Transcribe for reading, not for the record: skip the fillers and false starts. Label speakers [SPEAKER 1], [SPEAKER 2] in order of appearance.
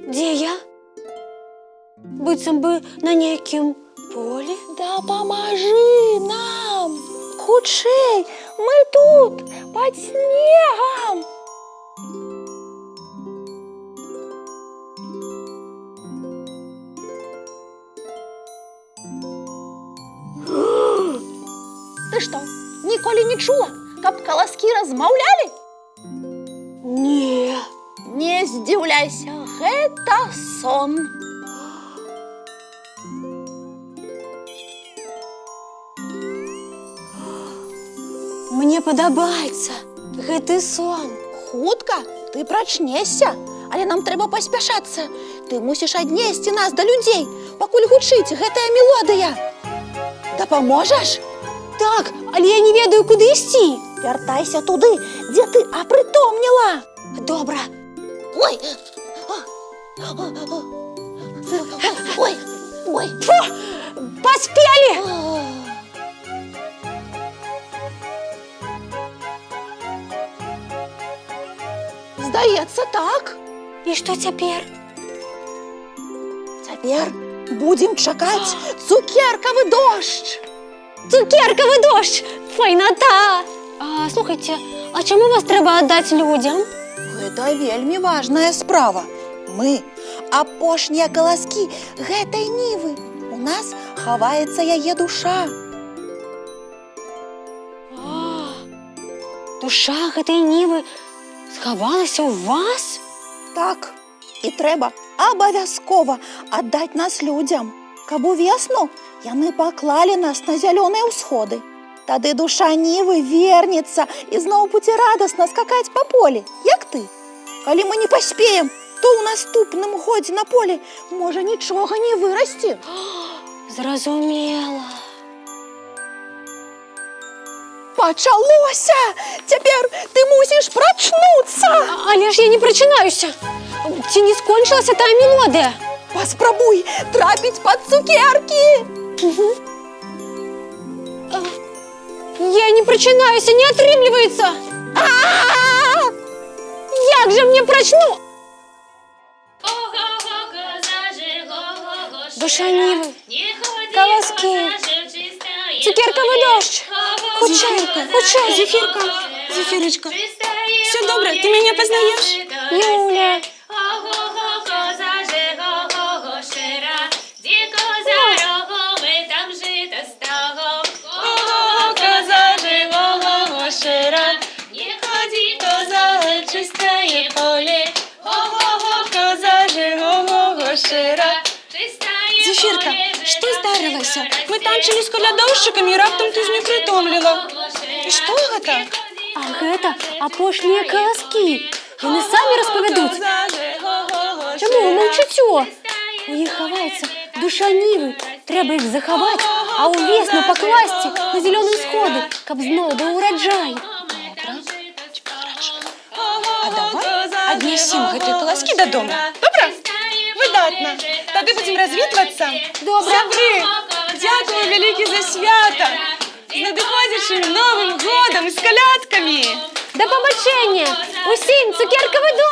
[SPEAKER 1] Де я? Быццам бы на нейкім полі.
[SPEAKER 2] Дапамажы нам! Хутчэй, мы тут, пад снегам! Ты што, ніколі не чула, каб каласкі размаўлялі?
[SPEAKER 1] Не.
[SPEAKER 2] Не здзіўляйся, гэта сон.
[SPEAKER 1] Мне падабаецца гэты сон.
[SPEAKER 2] Хутка ты прачнешся, але нам трэба паспяшацца. Ты мусіш аднесці нас да людзей, пакуль гучыць гэтая мелодыя. Дапаможаш?
[SPEAKER 1] Так, але я не ведаю, куды ісці.
[SPEAKER 2] Вяртайся туды, дзе ты апрытомніла.
[SPEAKER 1] Добра.
[SPEAKER 2] Ой! Ой! Ой!
[SPEAKER 1] Фу! Паспелі!
[SPEAKER 2] Здаецца, так.
[SPEAKER 1] І што цяпер?
[SPEAKER 2] Цяпер будзем чакаць цукеркавы дождж.
[SPEAKER 1] Цукеркавы дождж! Файната! Слухайце, а чаму вас трэба аддаць людзям?
[SPEAKER 2] Гэта вельмі важная справа. Мы апошнія каласкі гэтай нівы. У нас хаваецца яе душа.
[SPEAKER 1] Душа гэтай нівы схавалася ў вас?
[SPEAKER 2] Так, і трэба абавязкова аддаць нас людзям, каб увесну яны паклалі нас на зялёныя ўсходы. Тады душа нівы вернецца і зноў будзе радасна скакаць па полі, як ты. Калі мы не паспеем, то ў наступным годзе на полі можа нічога не вырасці.
[SPEAKER 1] Зразумела.
[SPEAKER 2] Пачалося! Цяпер ты мусіш прачнуцца!
[SPEAKER 1] Але ж я не прачынаюся. Ці не скончылася тая мелодыя?
[SPEAKER 2] Паспрабуй трапіць пад цукеркі!
[SPEAKER 1] Я не прачынаюся, не атрымліваецца! Як жа мне прачну? Душа нівы, каласкі, цукеркавы дождж. Хутчэй, хутчэй,
[SPEAKER 3] Зефирка, Зефирочка, все добре, ты меня познаешь?
[SPEAKER 1] Юля.
[SPEAKER 3] Не ходи, коза, чистое поле. Коза же, шира. Зефирка, что здарилася? Мы танчили з колядовщиками, і раптом ти знепритомліла. Що гэта?
[SPEAKER 1] А гэта апошнія каласкі. Яны самі распавядуць. Чаму вы маўчыце? У іх хаваецца душа нівы. Трэба іх захаваць, а ўвесну пакласці на зялёныя сходы, каб зноў быў ураджай.
[SPEAKER 3] А давай аднесем гэтыя каласкі дадому. Добра? Выдатна. Тады будзем развітвацца.
[SPEAKER 1] Добра.
[SPEAKER 3] Сябры, дзякую вялікі за свята. З надыходзячым Новым годам, з калядкамі.
[SPEAKER 1] Да пабачэння! Усім цукеркавы дождж!